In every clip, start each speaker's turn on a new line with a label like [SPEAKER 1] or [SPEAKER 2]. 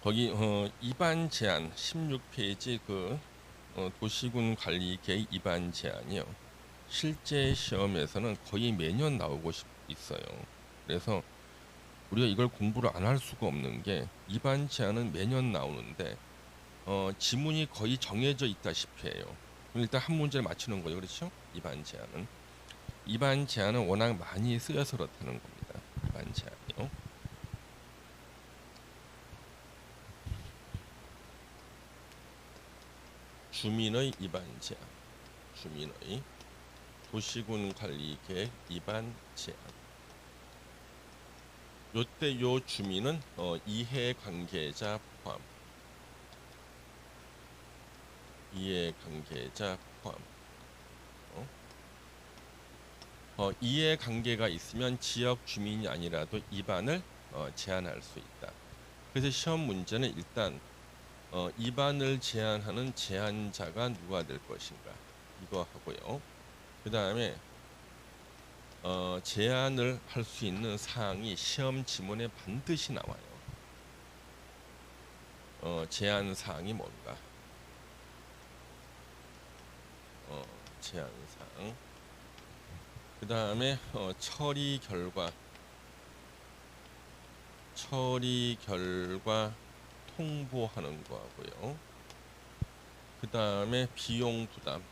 [SPEAKER 1] 거기 입안 제한 16페이지 도시군 관리 계획 입안 제한이요. 실제 시험에서는 거의 매년 나오고 있어요. 그래서 우리가 이걸 공부를 안 할 수가 없는 게 입안 제한은 매년 나오는데 지문이 거의 정해져 있다시피 해요. 그럼 일단 한 문제를 맞추는 거예요. 그렇죠? 입안 제한은 워낙 많이 쓰여서 그렇다는 겁니다. 입안 제한이요. 주민의 입안 제한. 주민의 도시군 관리 계획 입안 제한. 요때 요 주민은 이해 관계자 포함. 이해 관계자 포함. 이해 관계가 있으면 지역 주민이 아니라도 입안을 제한할 수 있다. 그래서 시험 문제는 일단 입안을 제한하는 제한자가 누가 될 것인가 이거 하고요. 그 다음에 제한을 할 수 있는 사항이 시험 지문에 반드시 나와요. 제한 사항이 뭔가? 제한 사항. 그 다음에 처리 결과 통보하는 거 하고요. 그 다음에 비용 부담.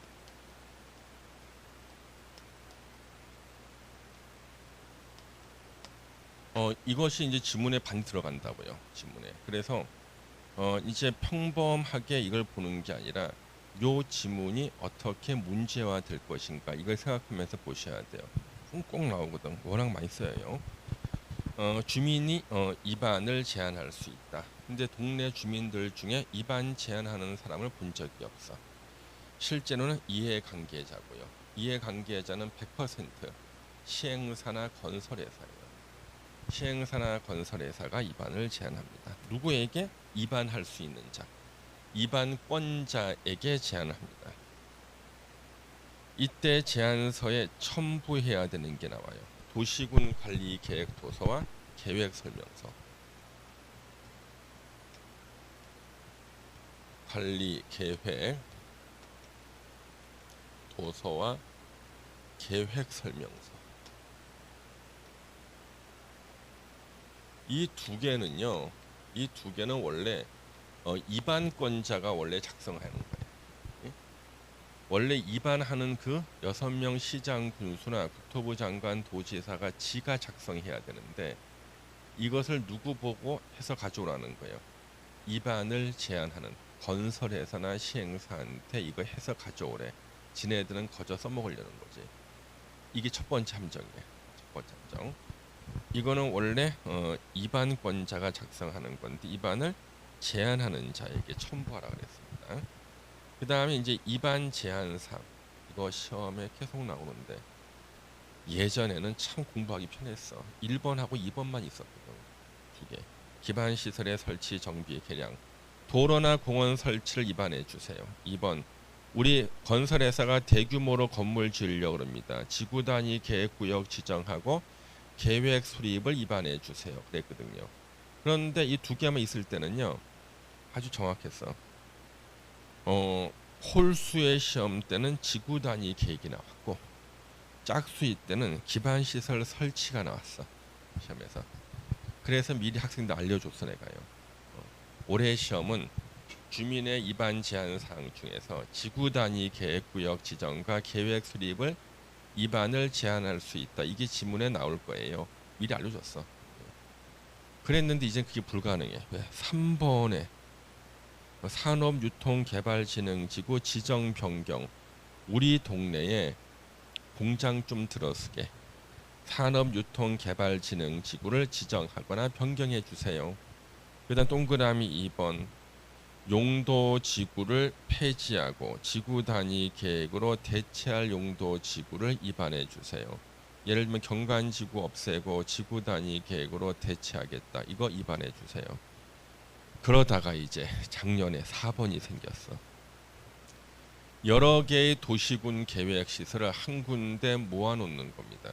[SPEAKER 1] 이것이 이제 지문에 반 들어간다고요. 지문에. 그래서 이제 평범하게 이걸 보는 게 아니라 요 지문이 어떻게 문제화 될 것인가 이걸 생각하면서 보셔야 돼요. 꼭 나오거든. 워낙 많이 써요. 주민이 입안을 제한할 수 있다. 근데 동네 주민들 중에 입안 제한하는 사람을 본 적이 없어. 실제로는 이해관계자고요. 이해관계자는 100% 시행사나 건설회사예요. 시행사나 건설회사가 입안을 제한합니다. 누구에게? 입안할 수 있는 자. 입안권자에게 제한합니다. 이때 제안서에 첨부해야 되는 게 나와요. 도시군 관리 계획 도서와 계획 설명서. 관리 계획 도서와 계획 설명서. 이 두 개는요. 이 두 개는 원래 입안권자가 원래 작성하는 거예요. 예? 원래 입안하는 그 6명 시장 군수나 국토부 장관 도지사가 지가 작성해야 되는데 이것을 누구 보고 해서 가져오라는 거예요. 입안을 제한하는 건설회사나 시행사한테 이거 해서 가져오래. 지네들은 거저 써먹으려는 거지. 이게 첫 번째 함정이에요. 첫 번째 함정. 이거는 원래 입안권자가 작성하는 건데 입안을 제한하는 자에게 첨부하라 그랬습니다. 그 다음에 이제 입안 제한상 이거 시험에 계속 나오는데 예전에는 참 공부하기 편했어. 1번하고 2번만 있었거든. 두 개. 기반시설의 설치 정비 개량. 도로나 공원 설치를 입안해 주세요. 2번. 우리 건설회사가 대규모로 건물 지으려고 합니다. 지구 단위 계획구역 지정하고 계획 수립을 입안해 주세요. 그랬거든요. 그런데 이 두 개만 있을 때는요. 아주 정확했어. 홀수의 시험 때는 지구 단위 계획이 나왔고 짝수일 때는 기반시설 설치가 나왔어. 시험에서. 그래서 미리 학생들 알려줬어 내가요. 올해 시험은 주민의 입안 제한 사항 중에서 지구 단위 계획구역 지정과 계획 수립을 입안을 제한할 수 있다. 이게 지문에 나올 거예요. 미리 알려줬어. 그랬는데 이제 그게 불가능해. 왜? 3번에 산업유통개발진흥지구 지정 변경. 우리 동네에 공장 좀 들어서게 산업유통개발진흥지구를 지정하거나 변경해 주세요. 그다음 동그라미 2번 용도 지구를 폐지하고 지구 단위 계획으로 대체할 용도 지구를 입안해 주세요. 예를 들면 경관지구 없애고 지구 단위 계획으로 대체하겠다. 이거 입안해 주세요. 그러다가 이제 작년에 4번이 생겼어. 여러 개의 도시군 계획시설을 한 군데 모아놓는 겁니다.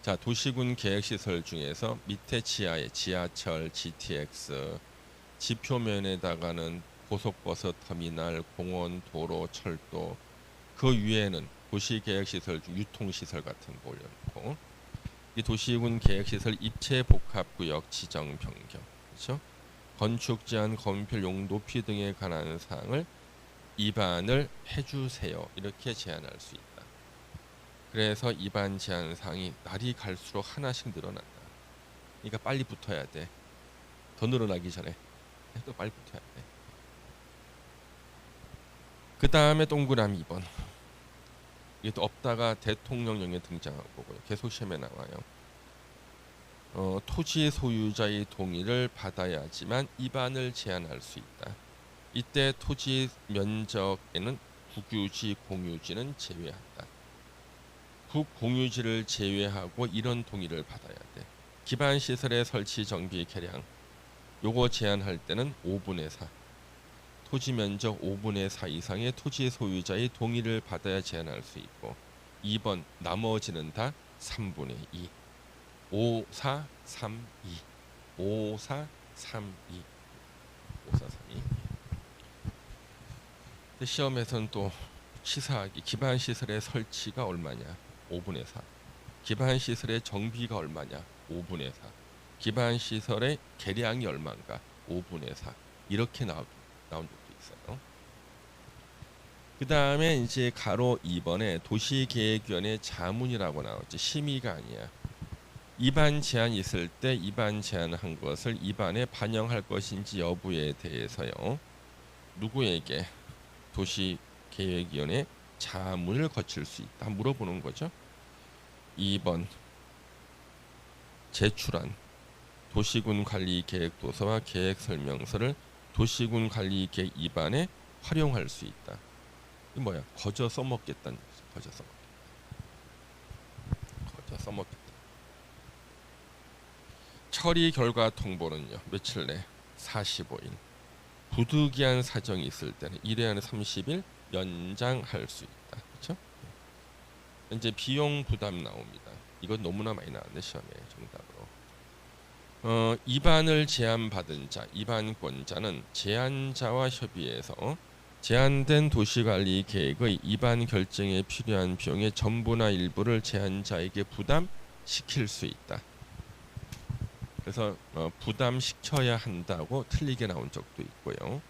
[SPEAKER 1] 자, 도시군 계획시설 중에서 밑에 지하에 지하철, GTX, 지표면에다가는 고속버스 터미널, 공원, 도로, 철도, 그 위에는 도시계획시설 중 유통시설 같은 거 올려놓고, 이 도시군 계획시설 입체 복합구역 지정 변경, 그렇죠? 건축 제한, 건폐 용 높이 등에 관한 사항을 입안을 해주세요. 이렇게 제안할 수 있다. 그래서 입안 제한 사항이 날이 갈수록 하나씩 늘어난다. 그러니까 빨리 붙어야 돼. 더 늘어나기 전에 또 빨리 붙어야 돼. 그 다음에 동그라미 2번. 이게 또 없다가 대통령령에 등장한 거고요. 계속 시험에 나와요. 토지 소유자의 동의를 받아야지만 입안을 제한할 수 있다. 이때 토지 면적에는 국유지, 공유지는 제외한다. 국공유지를 제외하고 이런 동의를 받아야 돼. 기반 시설의 설치, 정비, 개량 요거 제한할 때는 5분의 4. 토지 면적 5분의 4 이상의 토지 소유자의 동의를 받아야 제한할 수 있고, 2번 나머지는 다 3분의 2. 5, 4, 3, 2. 5, 4, 3, 2. 5, 4, 3, 2. 시험에서는 또 치사하게 기반 시설의 설치가 얼마냐? 5분의 4. 기반 시설의 정비가 얼마냐? 5분의 4. 기반 시설의 개량이 얼마인가? 5분의 4. 이렇게 나온 적도 있어요. 그 다음에 이제 가로 2번에 도시계획위원회 자문이라고 나왔죠. 심의가 아니야. 입안 제한이 있을 때 입안 제한한 것을 입안에 반영할 것인지 여부에 대해서요. 누구에게? 도시계획위원회 자문을 거칠 수 있다. 물어보는 거죠. 2번 제출한 도시군 관리 계획 도서와 계획 설명서를 도시군 관리 계획 입안에 활용할 수 있다. 이 뭐야? 거저 써먹겠다는 거죠. 거저 써먹겠다. 처리 결과 통보는요. 며칠 내? 45일. 부득이한 사정이 있을 때는 1회 안에 30일 연장할 수 있다. 그렇죠? 이제 비용 부담 나옵니다. 이건 너무나 많이 나왔네 시험에 정답으로. 입안을 제안받은 자, 입안권자는 제안자와 협의해서 제안된 도시관리 계획의 입안 결정에 필요한 비용의 전부나 일부를 제안자에게 부담시킬 수 있다. 그래서 부담시켜야 한다고 틀리게 나온 적도 있고요.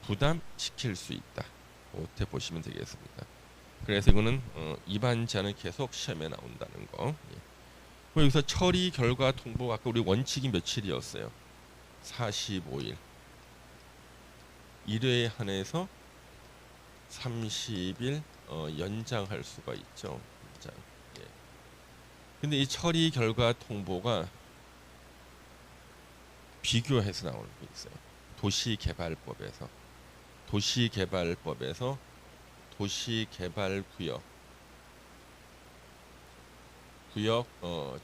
[SPEAKER 1] 부담시킬 수 있다. 이렇게 보시면 되겠습니다. 그래서 이거는 입안 제한은 계속 시험에 나온다는 거. 그리고 여기서 처리 결과 통보, 아까 우리 원칙이 며칠이었어요? 45일. 1회에 한해서 30일 연장할 수가 있죠. 연장. 예. 근데 이 처리 결과 통보가 비교해서 나오는 게 있어요. 도시개발법에서 도시개발구역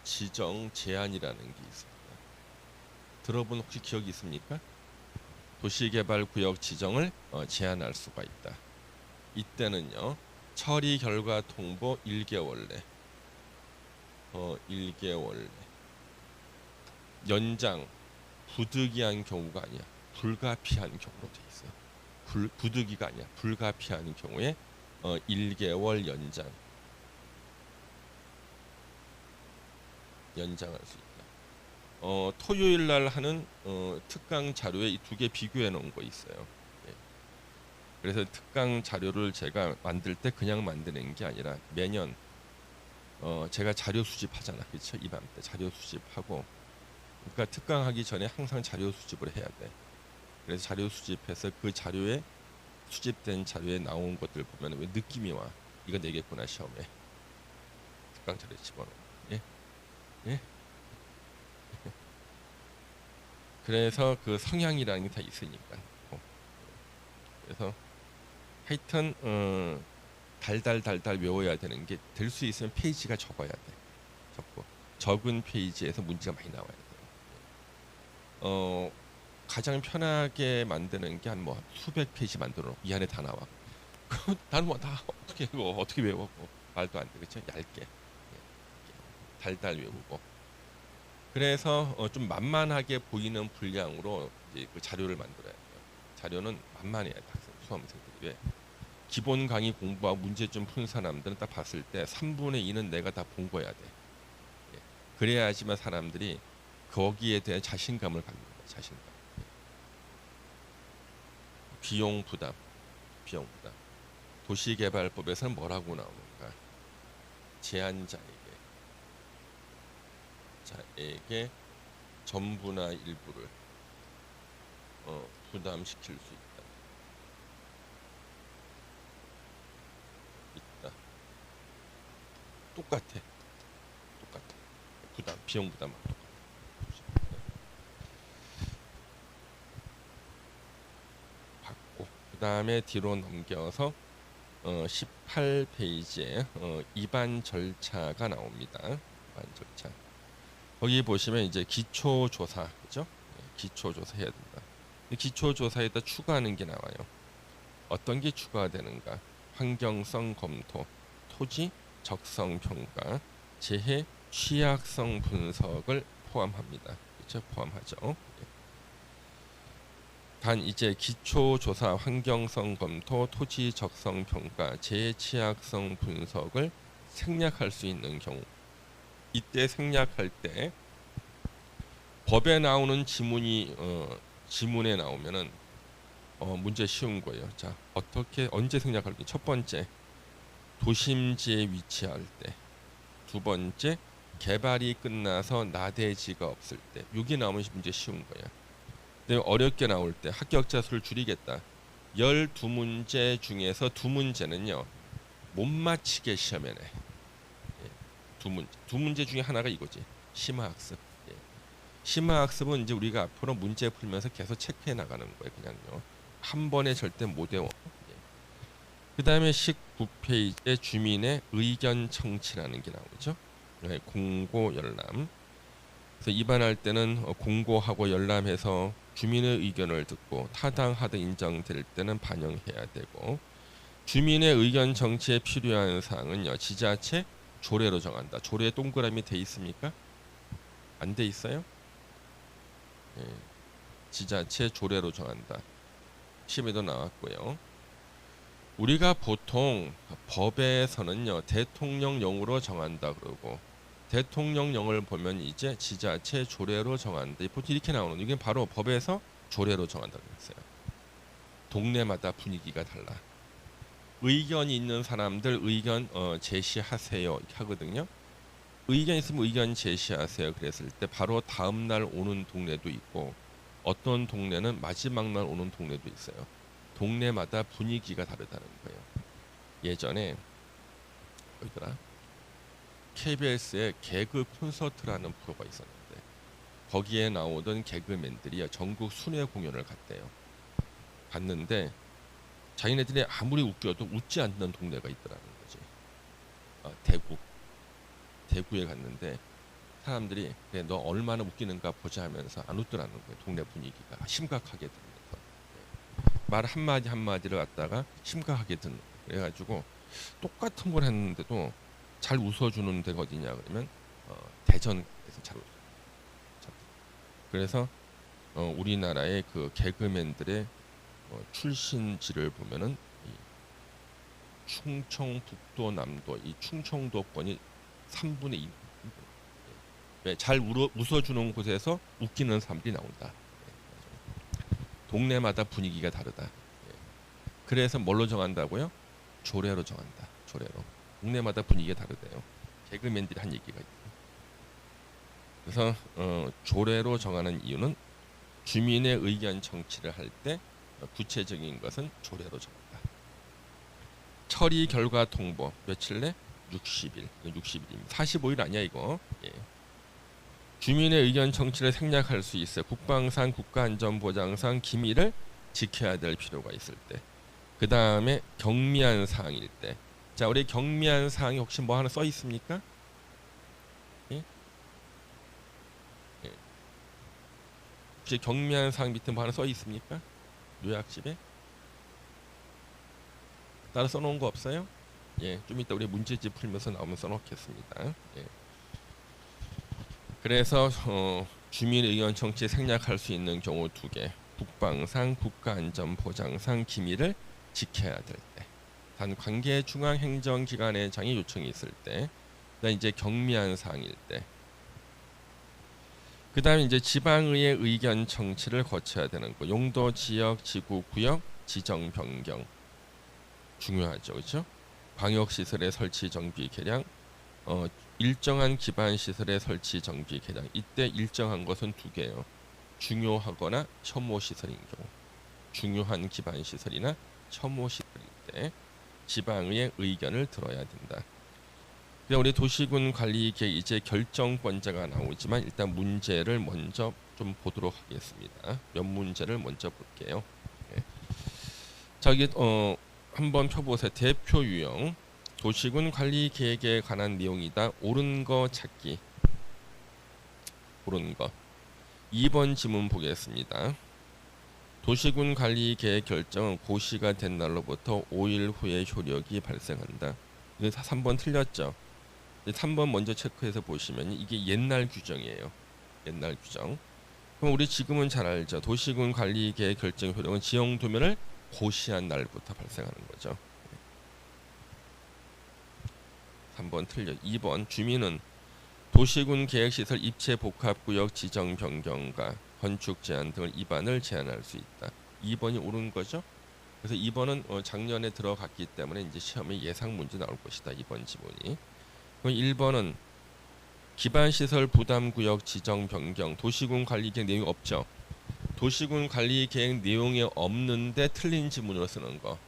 [SPEAKER 1] 지정 제한이라는 게 있습니다. 들어본 혹시 기억이 있습니까? 도시개발구역 지정을 제한할 수가 있다. 이때는요. 처리 결과 통보 1개월 내 1개월 내 연장 부득이한 경우가 아니야. 불가피한 경우로 돼 있어요. 부득이가 아니야. 불가피한 경우에 1개월 연장할 수 있다. 토요일 날 하는 특강 자료에 이 두 개 비교해 놓은 거 있어요. 예. 그래서 특강 자료를 제가 만들 때 그냥 만드는 게 아니라 매년 제가 자료 수집하잖아. 그렇죠? 이맘때 자료 수집하고, 그러니까 특강하기 전에 항상 자료 수집을 해야 돼. 그래서 자료 수집해서 그 자료에 수집된 자료에 나온 것들 보면 왜 느낌이 와. 이거 내겠구나 시험에. 특강 자료에 집어넣어. 예? 예? 그래서 그 성향이라는 게 다 있으니까. 그래서 하여튼 달달 외워야 되는 게, 될 수 있으면 페이지가 적어야 돼. 적은 페이지에서 문제가 많이 나와야 돼요. 가장 편하게 만드는 게 한 뭐 수백 페이지 만들어 놓고 이 안에 다 나와. 나는 뭐 다 어떻게 이거 어떻게 외워? 말도 안 돼. 그렇죠? 얇게 달달 외우고. 그래서 좀 만만하게 보이는 분량으로 이제 그 자료를 만들어야 돼요. 자료는 만만해야 돼. 학생 수험생들이. 왜? 기본 강의 공부하고 문제점 푼 사람들은 딱 봤을 때 3분의 2는 내가 다 본 거야 돼. 예. 그래야지만 사람들이 거기에 대한 자신감을 갖는 거야. 자신감. 예. 비용 부담. 비용 부담. 도시개발법에서는 뭐라고 나오는가? 자에게 전부나 일부를 부담시킬 수 있다. 똑같아. 부담, 비용 부담하고 똑같아. 받고 그 다음에 뒤로 넘겨서 18페이지에 입안 절차가 나옵니다. 입안 절차. 거기 보시면 이제 기초조사, 그죠? 기초조사 해야 된다. 기초조사에다 추가하는 게 나와요. 어떤 게 추가되는가? 환경성 검토, 토지 적성 평가, 재해 취약성 분석을 포함합니다. 그렇죠? 포함하죠. 단 이제 기초조사, 환경성 검토, 토지 적성 평가, 재해 취약성 분석을 생략할 수 있는 경우, 이때 생략할 때 법에 나오는 지문에 나오면은 문제 쉬운 거예요. 자, 어떻게 언제 생략할지. 첫 번째, 도심지에 위치할 때. 두 번째, 개발이 끝나서 나대지가 없을 때. 여기 나오면 문제 쉬운 거예요. 근데 어렵게 나올 때 합격자 수를 줄이겠다. 12문제 중에서 2문제는요. 못 맞히게 시험에 내. 두 문제 중에 하나가 이거지. 심화학습. 심화학습은 이제 우리가 앞으로 문제 풀면서 계속 체크해 나가는 거예요. 그냥요. 한 번에 절대 못 외워. 그 다음에 19페이지에 주민의 의견 청취라는 게 나오죠. 공고 열람. 그래서 입안할 때는 공고하고 열람해서 주민의 의견을 듣고 타당하다 인정될 때는 반영해야 되고, 주민의 의견 정치에 필요한 사항은요, 지자체 조례로 정한다. 조례에 동그라미 돼 있습니까? 안 돼 있어요? 예, 지자체 조례로 정한다. 시험에도 나왔고요. 우리가 보통 법에서는요, 대통령령으로 정한다 그러고, 대통령령을 보면 이제 지자체 조례로 정한다. 보통 이렇게 나오는, 이게 바로 법에서 조례로 정한다고 했어요. 동네마다 분위기가 달라. 의견이 있는 사람들 의견 제시하세요 이렇게 하거든요. 의견 있으면 의견 제시하세요 그랬을 때 바로 다음 날 오는 동네도 있고, 어떤 동네는 마지막 날 오는 동네도 있어요. 동네마다 분위기가 다르다는 거예요. 예전에 어디더라? KBS에 개그 콘서트라는 프로가 있었는데, 거기에 나오던 개그맨들이 전국 순회 공연을 갔대요. 갔는데 자기네들이 아무리 웃겨도 웃지 않는 동네가 있더라는 거지. 대구에 갔는데 사람들이 그래, 너 얼마나 웃기는가 보자 하면서 안 웃더라는 거예요. 동네 분위기가 심각하게 들면서 말 한마디 한마디를 갖다가 심각하게 듣는. 그래가지고 똑같은 걸 했는데도 잘 웃어주는 데가 어디냐 그러면 대전에서 잘 웃어요. 그래서 우리나라의 그 개그맨들의 출신지를 보면은 충청북도 남도 이 충청도권이 3분의 2. 잘 웃어주는 곳에서 웃기는 사람들이 나온다. 동네마다 분위기가 다르다. 그래서 뭘로 정한다고요? 조례로 정한다. 조례로. 동네마다 분위기가 다르대요. 개그맨들이 한 얘기가 있어요. 그래서 조례로 정하는 이유는 주민의 의견 청취를 할 때 구체적인 것은 조례로 정한다. 처리 결과 통보 며칠 내? 60일. 60일입니다. 45일 아니야 이거. 예. 주민의 의견 청취를 생략할 수 있어. 국방상, 국가안전보장상 기밀을 지켜야 될 필요가 있을 때. 그 다음에 경미한 사항일 때. 자, 우리 경미한 사항이 혹시 뭐 하나 써 있습니까? 예? 예. 혹시 경미한 사항 밑에 뭐 하나 써 있습니까? 요약집에? 따로 써놓은 거 없어요? 예, 좀 이따 우리 문제집 풀면서 나오면 써놓겠습니다. 예. 그래서 주민 의견 청취 생략할 수 있는 경우 2개. 국방상, 국가안전보장상 기밀을 지켜야 될 때, 단 관계 중앙행정기관의 요청이 있을 때, 그다음 이제 경미한 사항일 때, 그다음에 이제 지방의회 의견 청취를 거쳐야 되는 거, 용도, 지역, 지구, 구역 지정 변경 중요하죠, 그렇죠? 방역시설의 설치 정비 개량, 일정한 기반 시설의 설치 정비 개량. 이때 일정한 것은 두 개예요. 중요하거나 첨호 시설인 경우, 중요한 기반 시설이나 첨호 시설일 때 지방의 의견을 들어야 된다. 그럼 우리 도시군 관리 계획 이제 결정권자가 나오지만 일단 문제를 먼저 좀 보도록 하겠습니다. 몇 문제를 먼저 볼게요. 네. 자, 여기 한번 펴보세요. 대표 유형 도시군 관리 계획에 관한 내용이다. 옳은 거 찾기. 옳은 거. 2번 지문 보겠습니다. 도시군 관리 계획 결정은 고시가 된 날로부터 5일 후에 효력이 발생한다. 3번 틀렸죠. 3번 먼저 체크해서 보시면 이게 옛날 규정이에요. 옛날 규정. 그럼 우리 지금은 잘 알죠. 도시군 관리 계획 결정 효력은 지형 도면을 고시한 날부터 발생하는 거죠. 3번 틀려. 2번 주민은 도시군 계획시설 입체 복합구역 지정 변경과 건축 제한 등을 위반을 제한할 수 있다. 2번이 옳은 거죠. 그래서 2번은 작년에 들어갔기 때문에 이제 시험에 예상 문제 나올 것이다. 2번 지문이. 그럼 1번은 기반시설 부담구역 지정 변경 도시군 관리계획 내용이 없죠. 도시군 관리계획 내용이 없는데 틀린 지문으로 쓰는 거.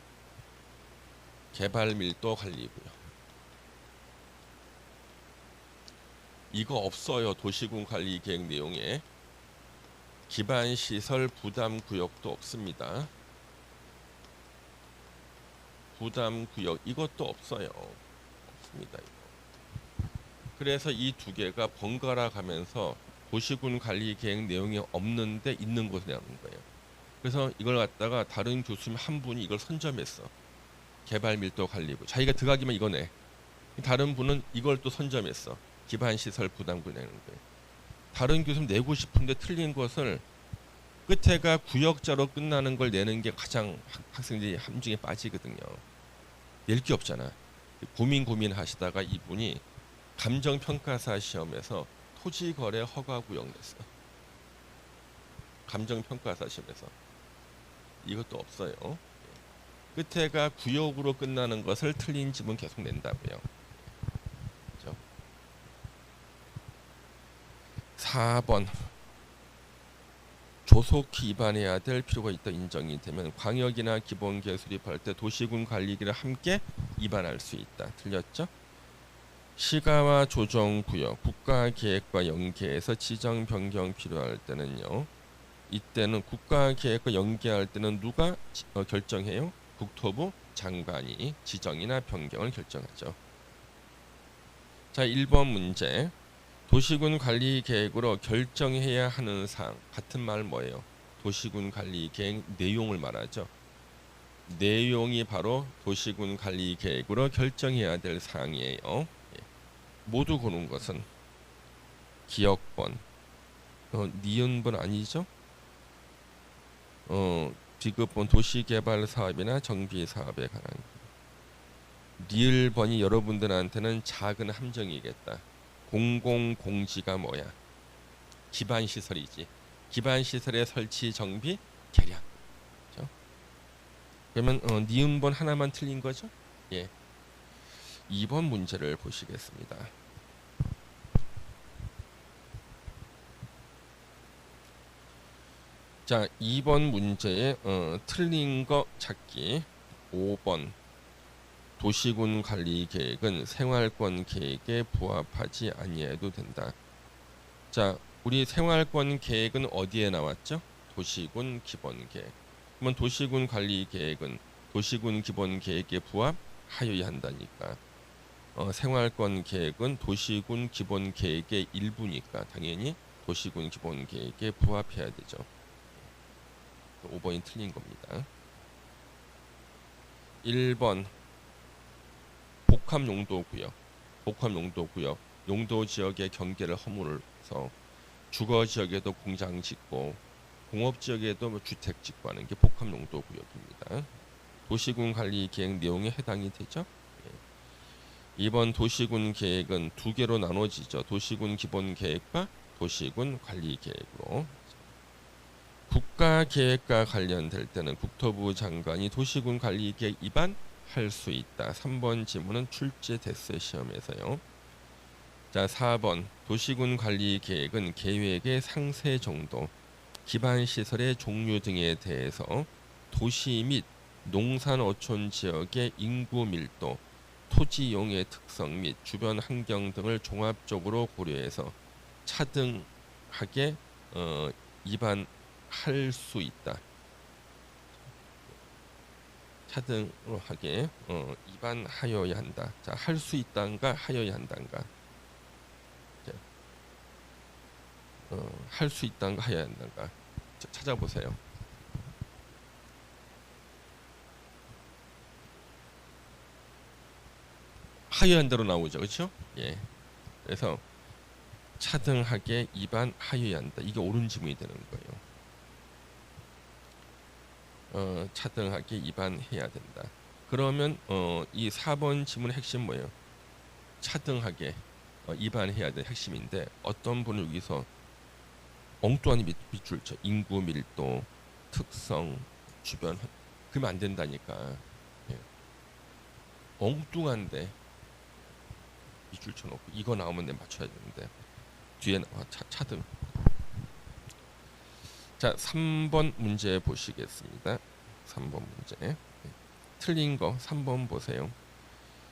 [SPEAKER 1] 개발밀도 관리구역. 이거 없어요. 도시군 관리계획 내용에. 기반시설 부담구역도 없습니다. 부담구역 이것도 없어요. 없습니다. 이거. 그래서 이 두 개가 번갈아 가면서 도시군 관리계획 내용이 없는데 있는 곳에 나오는 거예요. 그래서 이걸 갖다가 다른 교수님 한 분이 이걸 선점했어. 개발밀도 관리구. 자기가 들어가기만 이거네. 다른 분은 이걸 또 선점했어. 기반시설 부담구역 내는 거예요. 다른 교수님 내고 싶은데 틀린 것을 끝에가 구역자로 끝나는 걸 내는 게 가장 학생들이 함정에 빠지거든요. 낼 게 없잖아. 고민하시다가 이분이 감정평가사 시험에서 토지거래 허가구역 냈어. 감정평가사 시험에서. 이것도 없어요. 끝에가 구역으로 끝나는 것을 틀린 지문 계속 낸다고요. 그렇죠? 4번 조속히 위반해야 될 필요가 있다 인정이 되면 광역이나 기본계획 수립할 때 도시군 관리계를 함께 위반할 수 있다. 틀렸죠? 시가와 조정구역 국가계획과 연계해서 지정 변경 필요할 때는요. 이때는 국가계획과 연계할 때는 누가 결정해요? 국토부 장관이 지정이나 변경을 결정하죠. 자, 1번 문제. 도시군 관리 계획으로 결정해야 하는 사항. 같은 말 뭐예요? 도시군 관리 계획 내용을 말하죠. 내용이 바로 도시군 관리 계획으로 결정해야 될 사항이에요. 모두 고른 것은 기역번, 니은번 아니죠? 비급번 도시개발 사업이나 정비 사업에 관한 리을번이 여러분들한테는 작은 함정이겠다. 공공공지가 뭐야? 기반시설이지. 기반시설의 설치, 정비, 개량. 그렇죠? 그러면 니은번 하나만 틀린 거죠? 예. 2번 문제를 보시겠습니다. 자, 2번 문제에 틀린 거 찾기. 5번 도시군 관리 계획은 생활권 계획에 부합하지 아니해도 된다. 자, 우리 생활권 계획은 어디에 나왔죠? 도시군 기본 계획. 그러면 도시군 관리 계획은 도시군 기본 계획에 부합하여야 한다니까. 생활권 계획은 도시군 기본 계획의 일부니까 당연히 도시군 기본 계획에 부합해야 되죠. 5번이 틀린 겁니다. 1번 복합용도구역. 복합용도구역. 용도지역의 경계를 허물어서 주거지역에도 공장 짓고 공업지역에도 뭐 주택 짓고 하는 게 복합용도구역입니다. 도시군 관리 계획 내용에 해당이 되죠. 예. 이번 도시군 계획은 두 개로 나눠지죠. 도시군 기본 계획과 도시군 관리 계획으로. 국가 계획과 관련될 때는 국토부 장관이 도시군 관리 계획 위반할 수 있다. 3번 지문은 출제됐어요. 시험에서요. 자, 4번 도시군 관리 계획은 계획의 상세 정도, 기반 시설의 종류 등에 대해서 도시 및 농산 어촌 지역의 인구 밀도, 토지 이용의 특성 및 주변 환경 등을 종합적으로 고려해서 차등하게 위반할 수 있다. 차등하게 위반하여야 한다. 자, 할 수 있단가 하여야 한단가. 할 수 있단가 하여야 한단가. 찾아보세요. 하여야 한다로 나오죠, 그렇죠? 예. 그래서 차등하게 위반하여야 한다. 이게 옳은 지문이 되는 거예요. 차등하게 위반해야 된다. 그러면 이 4번 지문의 핵심 뭐예요? 차등하게 위반해야 될 핵심인데 어떤 분을 여기서 엉뚱한 밑줄쳐 인구 밀도, 특성, 주변 그러면 안 된다니까. 예. 엉뚱한데 밑줄 쳐놓고 이거 나오면 내 맞춰야 되는데 뒤에 나와 차등. 자, 3번 문제 보시겠습니다. 3번 문제. 네. 틀린 거 3번 보세요.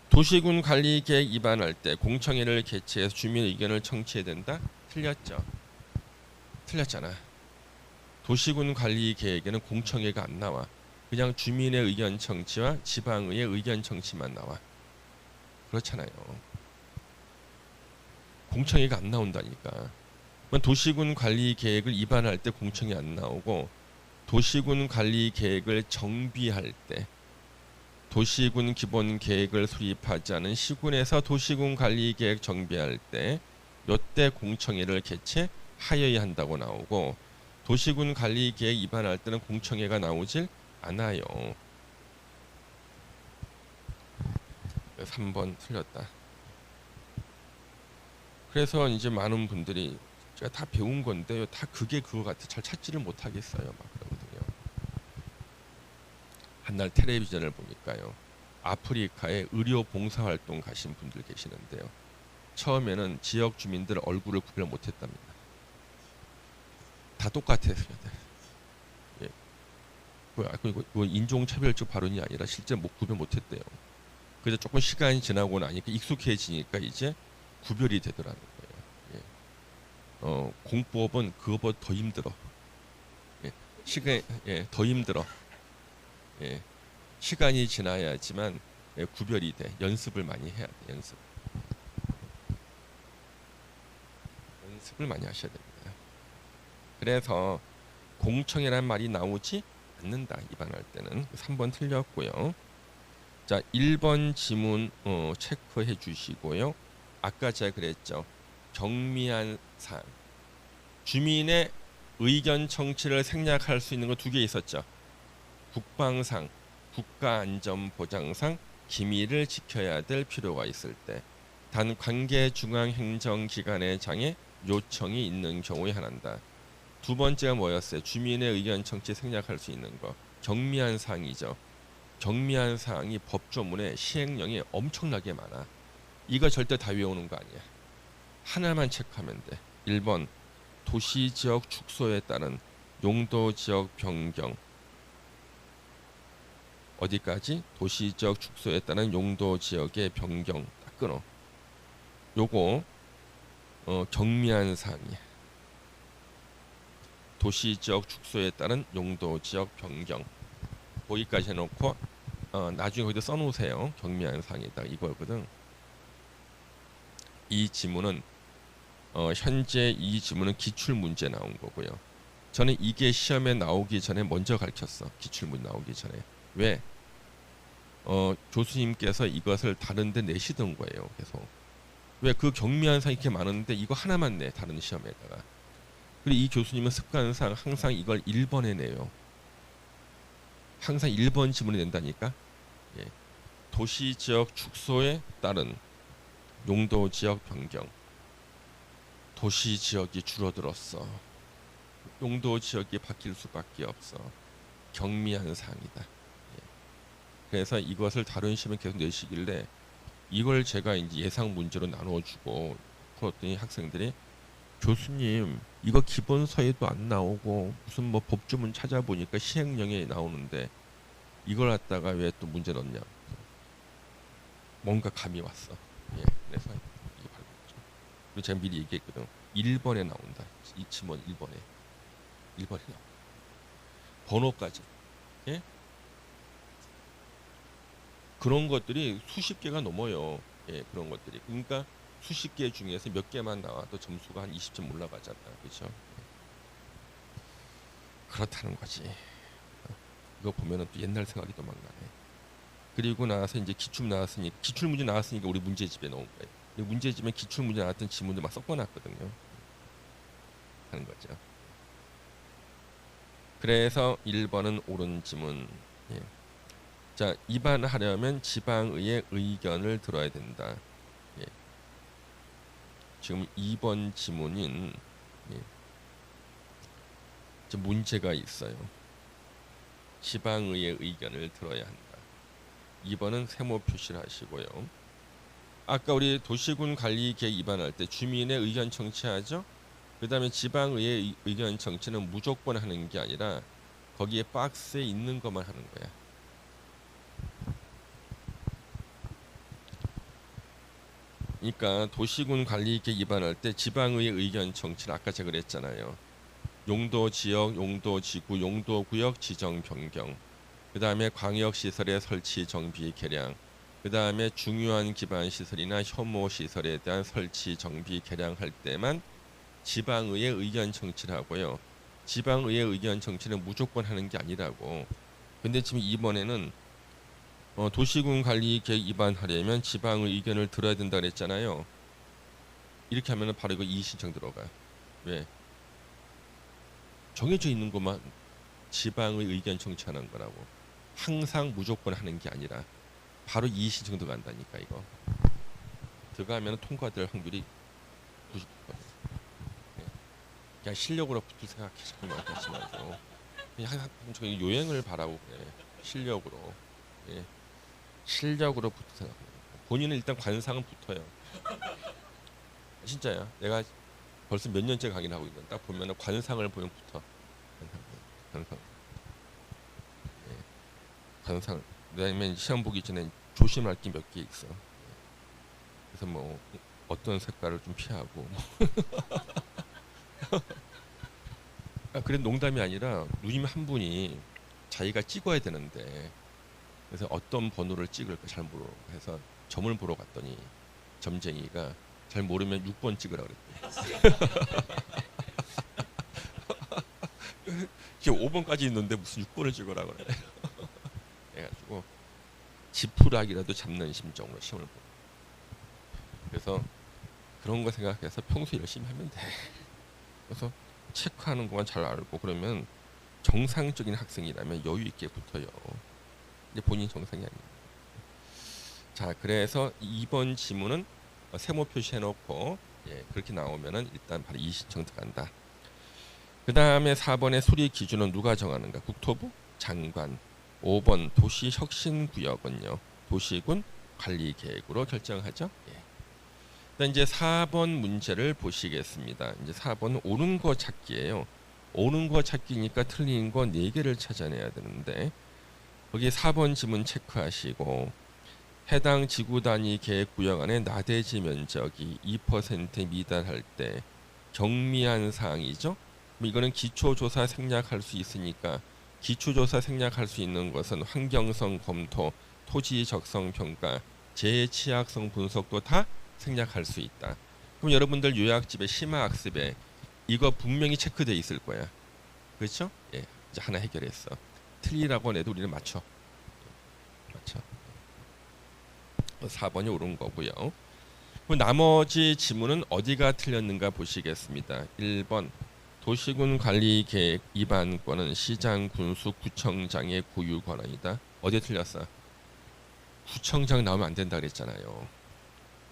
[SPEAKER 1] 도시군 관리 계획 위반할 때 공청회를 개최해서 주민 의견을 청취해야 된다. 틀렸죠. 틀렸잖아. 도시군 관리 계획에는 공청회가 안 나와. 그냥 주민의 의견 청취와 지방의회 의견 청취만 나와. 그렇잖아요. 공청회가 안 나온다니까. 도시군 관리 계획을 위반할 때 공청회 안 나오고 도시군 관리 계획을 정비할 때 도시군 기본 계획을 수립하지 않은 시군에서 도시군 관리 계획 정비할 때 요때 공청회를 개최하여야 한다고 나오고 도시군 관리 계획 위반할 때는 공청회가 나오질 않아요. 3번 틀렸다. 그래서 이제 많은 분들이 제가 다 배운 건데요. 다 그게 그거 같아. 잘 찾지를 못하겠어요. 막 그러거든요. 한날 텔레비전을 보니까요. 아프리카에 의료 봉사활동 가신 분들 계시는데요. 처음에는 지역 주민들 얼굴을 구별 못했답니다. 다 똑같아요. 예. 이거 인종차별적 발언이 아니라 실제 구별 못했대요. 그래서 조금 시간이 지나고 나니까 익숙해지니까 이제 구별이 되더라는 거예요. 공법은 그거보다 더 힘들어. 더 힘들어. 시간이 지나야지만 구별이 돼. 연습을 많이 해야 돼. 연습을 많이 하셔야 됩니다. 그래서 공청회란 말이 나오지 않는다. 위반할 때는 3번 틀렸고요. 자, 1번 지문 체크해 주시고요. 아까 제가 그랬죠. 경미한 사항. 주민의 의견 청취를 생략할 수 있는 거 2개 있었죠. 국방상, 국가안전보장상 기밀을 지켜야 될 필요가 있을 때, 단 관계 중앙행정기관의 장애 요청이 있는 경우에 한한다. 두 번째가 뭐였어요? 주민의 의견 청취 생략할 수 있는 거. 경미한 사항이죠. 경미한 사항이 법조문에 시행령이 엄청나게 많아. 이거 절대 다 외우는 거 아니야. 하나만 체크하면 돼. 1번 도시지역 축소에 따른 용도지역 변경. 어디까지? 도시지역 축소에 따른 용도지역의 변경. 딱 끊어. 요거 경미한 사항이야. 도시지역 축소에 따른 용도지역 변경. 거기까지 해놓고 나중에 거기다 써놓으세요. 경미한 사항이다. 이거거든. 이 지문은 현재 이 지문은 기출문제 나온 거고요. 저는 이게 시험에 나오기 전에 먼저 가르쳤어. 기출문 나오기 전에. 왜? 교수님께서 이것을 다른데 내시던 거예요. 계속. 왜 그 경미한 사항이 이렇게 많은데 이거 하나만 내. 다른 시험에다가. 그리고 이 교수님은 습관상 항상 이걸 1번에 내요. 항상 1번 지문이 낸다니까. 예. 도시 지역 축소에 따른 용도 지역 변경. 도시 지역이 줄어들었어. 용도 지역이 바뀔 수밖에 없어. 경미한 사항이다. 예. 그래서 이것을 다른 시험에 계속 내시길래 이걸 제가 이제 예상 문제로 나눠주고 풀었더니 학생들이 교수님 이거 기본서에도 안 나오고 무슨 뭐 법주문 찾아보니까 시행령에 나오는데 이걸 갖다가 왜 또 문제 넣냐. 뭔가 감이 왔어. 예, 그래서 이게 바로 그렇죠. 그리고 제가 미리 얘기했거든. 1번에 나온다. 이 지문 1번에 나온다. 번호까지. 예? 그런 것들이 수십 개가 넘어요. 예, 그런 것들이. 그러니까 수십 개 중에서 몇 개만 나와도 점수가 한 20점 올라가잖아. 그렇죠? 그렇다는 거지. 이거 보면은 또 옛날 생각이 또 막 나네. 그리고 나서 이제 기출 문제 나왔으니까 우리 문제집에 넣은 거예요. 문제집에 기출 문제 나왔던 지문들 막 섞어놨거든요. 하는 거죠. 그래서 1번은 옳은 지문. 예. 자, 입안하려면 지방의의 의견을 들어야 된다. 예. 지금 2번 지문인 예. 문제가 있어요. 지방의의 의견을 들어야 한다. 2번은 세모 표시를 하시고요. 아까 우리 도시군 관리 계획 입안할 때 주민의 의견 청취하죠. 그 다음에 지방의의 의견 청취는 무조건 하는 게 아니라 거기에 박스에 있는 것만 하는 거야. 그러니까 도시군 관리 계획 입안할 때 지방의의 의견 청취를 아까 제가 그랬잖아요. 용도 지역, 용도 지구, 용도 구역 지정 변경. 그 다음에 광역시설의 설치 정비 개량. 그 다음에 중요한 기반 시설이나 혐오 시설에 대한 설치 정비 개량할 때만 지방의의 의견 청취를 하고요. 지방의의 의견 청취는 무조건 하는 게 아니라고. 근데 지금 이번에는 도시군 관리 계획 입안하려면 지방의 의견을 들어야 된다 그랬잖아요. 이렇게 하면 바로 이거 이의신청 들어가요. 왜? 정해져 있는 것만 지방의 의견 청취하는 거라고. 항상 무조건 하는 게 아니라 바로 이의신청 들어간다니까 이거. 들어가면 통과될 확률이 99%. 네. 그냥 실력으로 붙을 생각하지 말고 그냥 항상 저희 요행을 바라고 그래. 실력으로. 예. 실력으로 붙을 생각. 본인은 일단 관상은 붙어요. 진짜야. 내가 벌써 몇 년째 강의를 하고 있는. 딱 보면 관상을 보면 붙어. 관상. 예. 관상. 왜냐면 시험 보기 전에 조심할 게 몇 개 있어. 그래서 뭐 어떤 색깔을 좀 피하고. 아, 그래 농담이 아니라 누님 한 분이 자기가 찍어야 되는데 그래서 어떤 번호를 찍을까 잘 모르고 해서 점을 보러 갔더니 점쟁이가 잘 모르면 6번 찍으라 그랬대. 이게 5번까지 있는데 무슨 6번을 찍으라 그래. 해가지고 지푸라기라도 잡는 심정으로 시험을 보고. 그래서 그런 거 생각해서 평소에 열심히 하면 돼. 그래서 체크하는 것만 잘 알고 그러면 정상적인 학생이라면 여유 있게 붙어요. 근데 본인 정상이 아닙니다. 자, 그래서 2번 지문은 세모 표시해놓고 예, 그렇게 나오면은 일단 바로 이의신청 들어간다. 그 다음에 4번의 수리 기준은 누가 정하는가? 국토부 장관. 5번 도시혁신구역은요. 도시군 관리계획으로 결정하죠. 예. 일단 이제 4번 문제를 보시겠습니다. 이제 4번 옳은 거 찾기예요. 옳은 거 찾기니까 틀린 거 4개를 찾아내야 되는데 거기 4번 지문 체크하시고 해당 지구 단위 계획 구역 안에 나대지 면적이 2%에 미달할 때 경미한 사항이죠. 이거는 기초조사 생략할 수 있으니까 기초조사 생략할 수 있는 것은 환경성 검토, 토지 적성 평가, 재취약성 분석도 다 생략할 수 있다. 그럼 여러분들 요약집에 심화학습에 이거 분명히 체크돼 있을 거야. 그렇죠? 예, 이제 하나 해결했어. 틀리라고 내도 우리는 맞춰. 4번이 옳은 거고요. 그럼 나머지 지문은 어디가 틀렸는가 보시겠습니다. 1번 도시군 관리 계획 입안권은 시장, 군수, 구청장의 고유 권한이다. 어디에 틀렸어? 구청장 나오면 안 된다 그랬잖아요.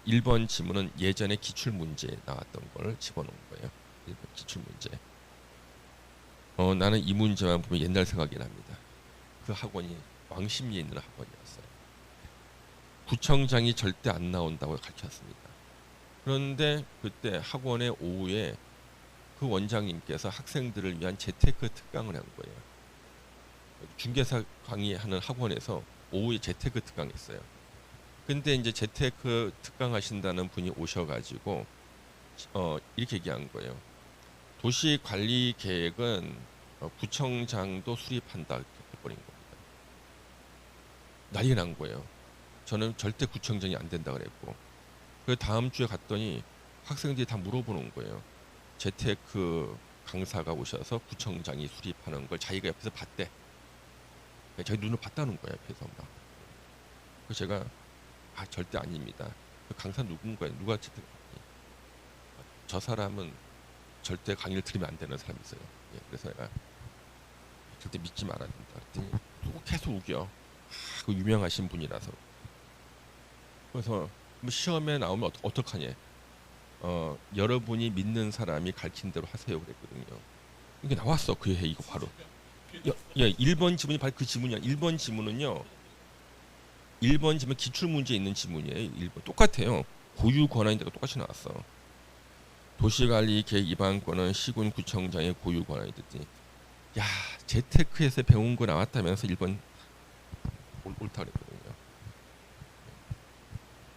[SPEAKER 1] 1번 지문은 예전에 기출문제에 나왔던 걸 집어넣은 거예요. 1번 기출문제. 나는 이 문제만 보면 옛날 생각이 납니다. 그 학원이 왕십리에 있는 학원이었어요. 구청장이 절대 안 나온다고 가르쳤습니다. 그런데 그때 학원의 오후에 그 원장님께서 학생들을 위한 재테크 특강을 한 거예요. 중개사 강의하는 학원에서 오후에 재테크 특강했어요. 근데 이제 재테크 특강 하신다는 분이 오셔가지고 이렇게 얘기한 거예요. 도시 관리 계획은 구청장도 수립한다 이렇게 해버린 겁니다. 난리가 난 거예요. 저는 절대 구청장이 안 된다 그랬고, 그 다음 주에 갔더니 학생들이 다 물어보는 거예요. 재테크 강사가 오셔서 구청장이 수립하는 걸 자기가 옆에서 봤대. 자기 눈을 봤다는 거예요, 옆에서 막. 그래서 제가 절대 아닙니다. 그 강사 누군가요? 누가 재테크? 저 사람은 절대 강의를 들으면 안 되는 사람이 있어요. 그래서 내가 절대 믿지 말아야 된다. 그랬더니 또 계속 우겨. 그 유명하신 분이라서. 그래서 시험에 나오면 어떡하냐? 여러분이 믿는 사람이 가르친 대로 하세요 그랬거든요. 이게 나왔어 그 해 이거 바로. 1번 지문이 바로 그 지문이야. 1번 지문은요. 1번 지문 기출 문제에 있는 지문이에요. 1번 똑같아요. 고유 권한인데가 똑같이 나왔어. 도시관리 계획 입안권은 시군 구청장의 고유 권한이랬더니 야 재테크에서 배운 거 나왔다면서 1번 옳다 그랬거든요.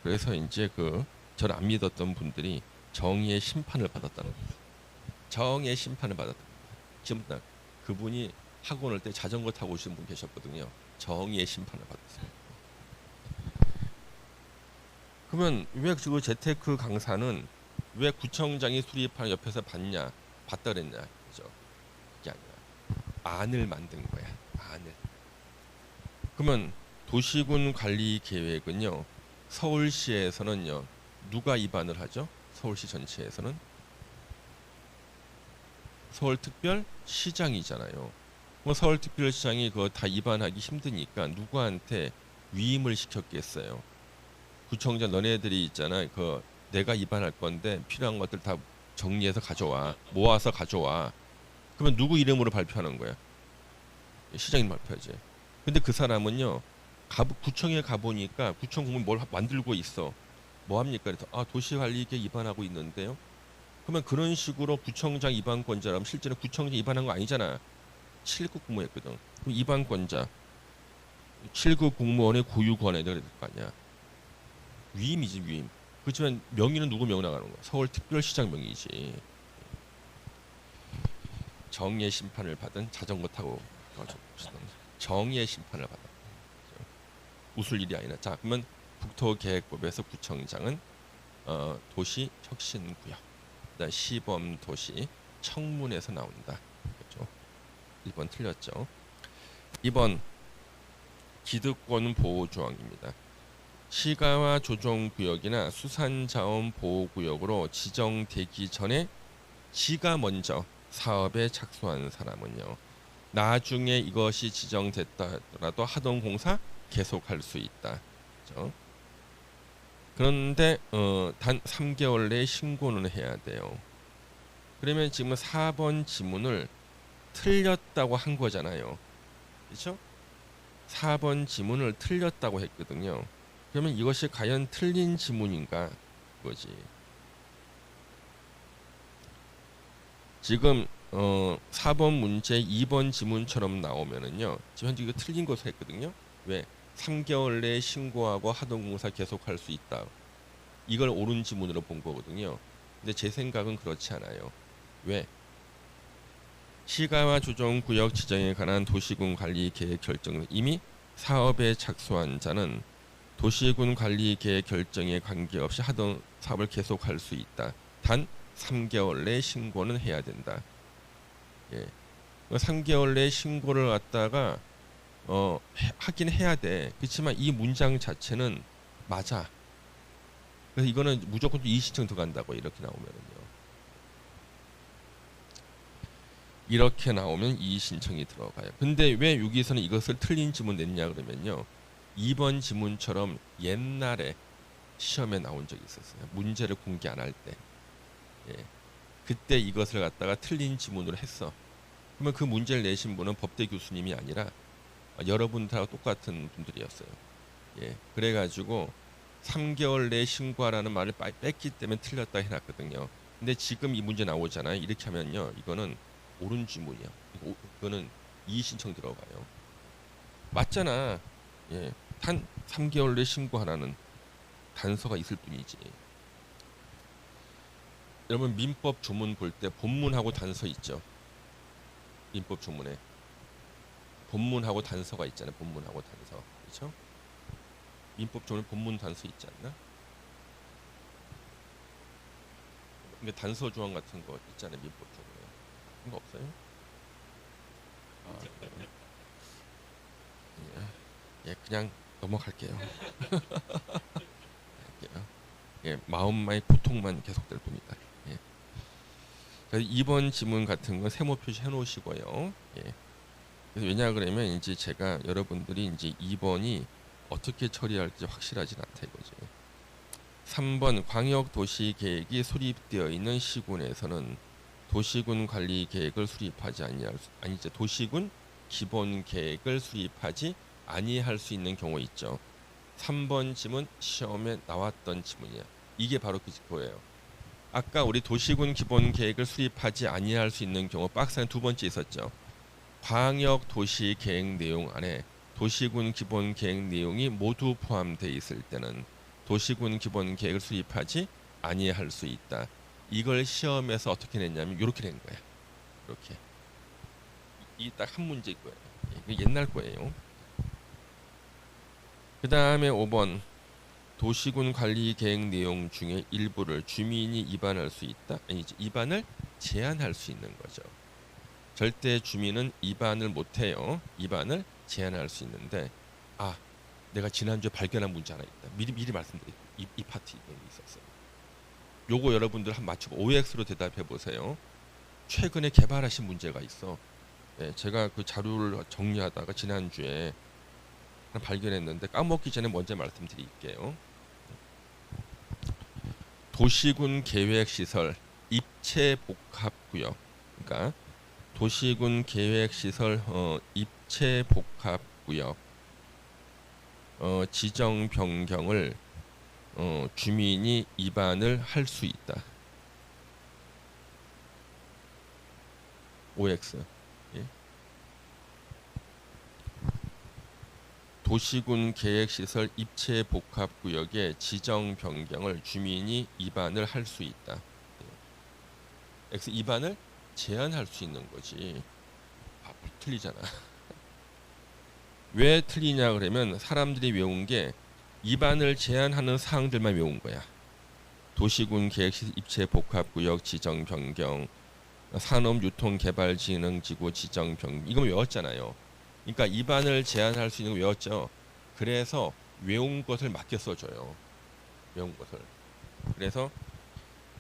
[SPEAKER 1] 그래서 이제 저를 안 믿었던 분들이 정의의 심판을 받았다는 거예요. 정의의 심판을 받았다. 지금 그분이 학원 올 때 자전거 타고 오신 분 계셨거든요. 정의의 심판을 받았어요. 그러면 왜 그 재테크 강사는 왜 구청장이 수립하는 옆에서 봤다 그랬냐? 그죠? 그게 아니라 안을 만든 거야. 안을. 그러면 도시군 관리 계획은요. 서울시에서는요. 누가 입안을 하죠? 서울시 전체에서는 서울특별시장이잖아요. 뭐 서울특별시장이 그거 다 입안하기 힘드니까 누구한테 위임을 시켰겠어요. 구청장 너네들이 있잖아. 내가 입안할 건데 필요한 것들 다 정리해서 가져와. 모아서 가져와. 그러면 누구 이름으로 발표하는 거야? 시장님 발표하지. 근데 그 사람은요. 구청에 가보니까 구청 공무원 뭘 만들고 있어. 뭐 합니까? 그래서 도시관리계획 입안하고 있는데요. 그러면 그런 식으로 구청장 입안권자라면 실제로 구청장 입안한 거 아니잖아. 7급 공무원했거든. 그럼 입안권자 7급 공무원의 고유 권한이 될 거 아니야. 위임이지 위임. 그렇지만 명의는 누구 명의 나가는 거야? 서울특별시장 명의지. 정의의 심판을 받은 자전거 타고 정의의 심판을 받아. 웃을 일이 아니라. 자 그러면 국토계획법에서 구청장은 도시혁신구역, 그다음 시범도시 청문에서 나온다. 그렇죠? 1번 틀렸죠. 2번 기득권 보호 조항입니다. 시가와 조정구역이나 수산자원보호구역으로 지정되기 전에 지가 먼저 사업에 착수한 사람은요. 나중에 이것이 지정됐다 하더라도 하던 공사 계속할 수 있다. 그렇죠? 그런데 단 3개월 내에 신고는 해야 돼요. 그러면 지금 4번 지문을 틀렸다고 한 거잖아요. 그렇죠? 4번 지문을 틀렸다고 했거든요. 그러면 이것이 과연 틀린 지문인가? 그거지. 지금 4번 문제 2번 지문처럼 나오면은요. 지금 현재 이거 틀린 것을 했거든요. 왜? 3개월 내에 신고하고 하던 공사 계속할 수 있다. 이걸 옳은 지문으로 본 거거든요. 근데 제 생각은 그렇지 않아요. 왜? 시가와 조정구역 지정에 관한 도시군 관리 계획 결정은 이미 사업에 착수한 자는 도시군 관리 계획 결정에 관계없이 하던 사업을 계속할 수 있다. 단 3개월 내에 신고는 해야 된다. 3개월 내에 신고를 갖다가 하긴 해야 돼. 그렇지만 이 문장 자체는 맞아. 그래서 이거는 무조건 또 이의신청 들어간다고 이렇게 나오면은요. 이렇게 나오면 이의 신청이 들어가요. 근데 왜 여기서는 이것을 틀린 지문 냈냐 그러면요. 2번 지문처럼 옛날에 시험에 나온 적이 있었어요. 문제를 공개 안 할 때. 예. 그때 이것을 갖다가 틀린 지문으로 했어. 그러면 그 문제를 내신 분은 법대 교수님이 아니라 여러분들하고 똑같은 분들이었어요. 예. 그래가지고 3개월 내에 신고하라는 말을 뺐기 때문에 틀렸다 해놨거든요. 근데 지금 이 문제 나오잖아요. 이렇게 하면요. 이거는 옳은 지문이야. 이거는 이의 신청 들어가요. 맞잖아. 예. 단 3개월 내에 신고하라는 단서가 있을 뿐이지. 여러분 민법 조문 볼 때 본문하고 단서 있죠. 민법 조문에 본문하고 단서가 있잖아요. 본문하고 단서. 그렇죠? 민법 조문 본문 단서 있지 않나? 근데 단서 조항 같은 거 있잖아요. 민법 조문에. 그런 거 없어요? 아, 그래요? 예, 그냥 넘어갈게요. 예, 마음만의 고통만 계속될 뿐이다. 예. 그래서 2번 지문 같은 건 세모 표시해 놓으시고요. 예. 그래서 왜냐 그러면 이제 제가 여러분들이 이제 2번이 어떻게 처리할지 확실하진 않다 이거죠. 3번 광역 도시 계획이 수립되어 있는 시군에서는 도시군 관리 계획을 수립하지 아니죠. 도시군 기본 계획을 수립하지 아니할 수 있는 경우 있죠. 3번 지문 시험에 나왔던 지문이야. 이게 바로 그거예요. 아까 우리 도시군 기본 계획을 수립하지 아니할 수 있는 경우 박스 안에 두 번째 있었죠. 광역 도시 계획 내용 안에 도시군 기본 계획 내용이 모두 포함되어 있을 때는 도시군 기본 계획을 수립하지 아니할 수 있다. 이걸 시험에서 어떻게 냈냐면 이렇게 낸 거야. 이렇게. 이 딱 한 문제일 거예요. 이게 옛날 거예요. 그 다음에 5번 도시군 관리 계획 내용 중에 일부를 주민이 위반할 수 있다. 아니지, 위반을 제한할 수 있는 거죠. 절대 주민은 위반을 못해요. 위반을 제한할 수 있는데, 아, 내가 지난주에 발견한 문제 하나 있다. 미리 말씀드릴게요. 이 파트 이런 게 있었어요. 요거 여러분들 한 맞추고 OX로 대답해 보세요. 최근에 개발하신 문제가 있어. 예, 제가 그 자료를 정리하다가 지난주에 하나 발견했는데 까먹기 전에 먼저 말씀드릴게요. 도시군 계획시설 입체 복합구역. 그러니까 도시군 계획시설 입체 복합구역 지정 변경을 주민이 위반을 할 수 있다. OX. 예. 도시군 계획시설 입체 복합구역의 지정 변경을 주민이 위반을 할 수 있다. X 위반을 제한할 수 있는 거지. 아, 틀리잖아. 왜 틀리냐 그러면 사람들이 외운 게 위반을 제한하는 사항들만 외운 거야. 도시군 계획시설 입체 복합구역 지정 변경, 산업유통개발진흥지구 지정 변경 이거 외웠잖아요. 그러니까 위반을 제한할 수 있는 거 외웠죠. 그래서 외운 것을 맡겨 써줘요. 외운 것을. 그래서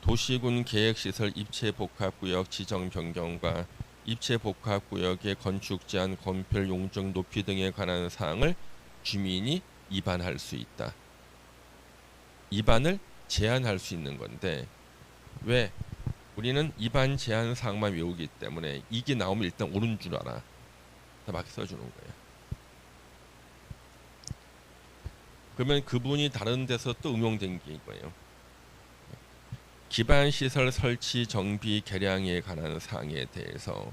[SPEAKER 1] 도시군 계획시설 입체복합구역 지정 변경과 입체복합구역의 건축 제한, 건폐 용적 높이 등에 관한 사항을 주민이 위반할 수 있다. 위반을 제한할 수 있는 건데 왜? 우리는 위반 제한 사항만 외우기 때문에 이게 나오면 일단 옳은 줄 알아. 다 막 써주는 거예요. 그러면 그분이 다른 데서 또 응용된 게 이거예요. 기반시설 설치 정비 개량에 관한 사항에 대해서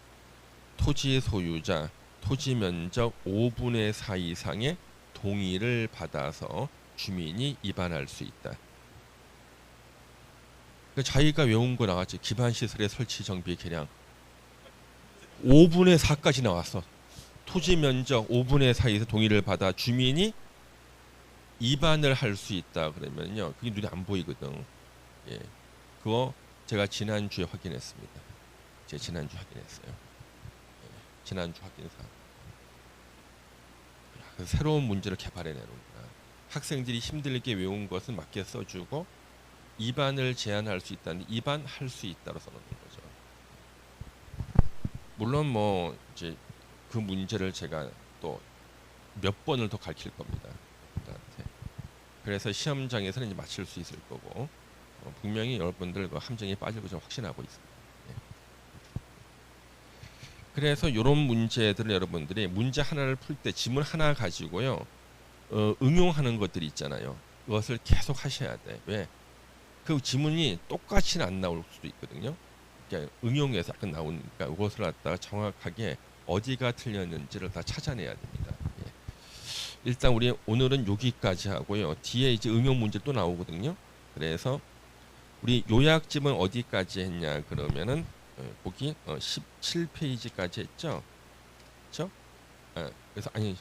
[SPEAKER 1] 토지 소유자 토지 면적 5분의 4 이상의 동의를 받아서 주민이 위반할 수 있다. 그러니까 자기가 외운 거 나왔지. 기반시설의 설치 정비 개량 5분의 4까지 나왔어. 토지 면적 5분의 4에서 동의를 받아 주민이 위반을 할 수 있다 그러면요. 그게 눈에 안 보이거든. 예. 그거 제가 지난주에 확인했습니다. 제가 지난주 확인했어요. 예. 지난주 확인사. 새로운 문제를 개발해내는구나. 학생들이 힘들게 외운 것은 맞게 써주고 위반을 제한할 수 있다는데 위반할 수 있다로 써놓는 거죠. 물론 뭐 이제 그 문제를 제가 또 몇 번을 더 가르칠 겁니다. 여러분들한테. 그래서 시험장에서는 이제 맞출 수 있을 거고 분명히 여러분들 그 함정에 빠질 것을 확신하고 있습니다. 예. 그래서 이런 문제들을 여러분들이 문제 하나를 풀 때 지문 하나 가지고요 응용하는 것들이 있잖아요. 그것을 계속 하셔야 돼. 왜? 그 지문이 똑같이는 안 나올 수도 있거든요. 그러니까 응용해서 약간 나오니까 그것을 갖다가 정확하게 어디가 틀렸는지를 다 찾아내야 됩니다. 예. 일단 우리 오늘은 여기까지 하고요. 뒤에 이제 응용 문제 또 나오거든요. 그래서 우리 요약집은 어디까지 했냐 그러면은 거기 17페이지까지 했죠. 그렇죠? 그래서 아니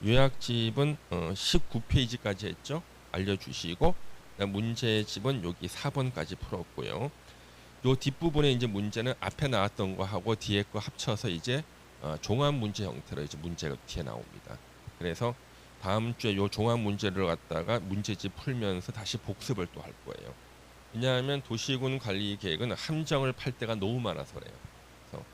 [SPEAKER 1] 요약집은 19페이지까지 했죠. 알려주시고 문제집은 여기 4번까지 풀었고요. 요 뒷부분에 이제 문제는 앞에 나왔던 거 하고 뒤에 거 합쳐서 이제 종합 문제 형태로 이제 문제가 뒤에 나옵니다. 그래서 다음 주에 요 종합 문제를 갖다가 문제집 풀면서 다시 복습을 또 할 거예요. 왜냐하면 도시군 관리 계획은 함정을 팔 때가 너무 많아서 그래요. 그래서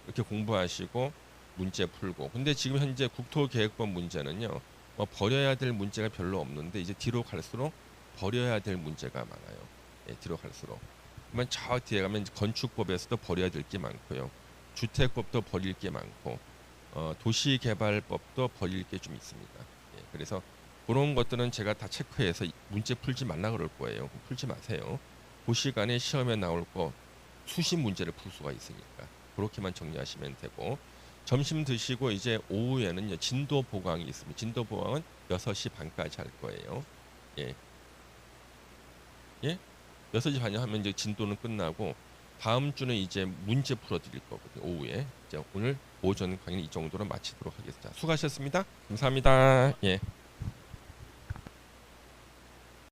[SPEAKER 1] 이렇게 공부하시고 문제 풀고. 근데 지금 현재 국토계획법 문제는요. 뭐 버려야 될 문제가 별로 없는데 이제 뒤로 갈수록 버려야 될 문제가 많아요. 예, 뒤로 갈수록. 그러면 저 뒤에 가면 건축법에서도 버려야 될 게 많고요. 주택법도 버릴 게 많고 도시개발법도 버릴 게 좀 있습니다. 예, 그래서 그런 것들은 제가 다 체크해서 문제 풀지 말라 그럴 거예요. 풀지 마세요. 그 시간에 시험에 나올 거 수십 문제를 풀 수가 있으니까 그렇게만 정리하시면 되고 점심 드시고 이제 오후에는요 진도 보강이 있습니다. 진도 보강은 6시 반까지 할 거예요. 예. 예? 6시 반에 하면 이제 진도는 끝나고 다음 주는 이제 문제 풀어 드릴 거거든요. 오후에. 이제 오늘 오전 강의 이 정도로 마치도록 하겠습니다. 수고하셨습니다. 감사합니다. 예.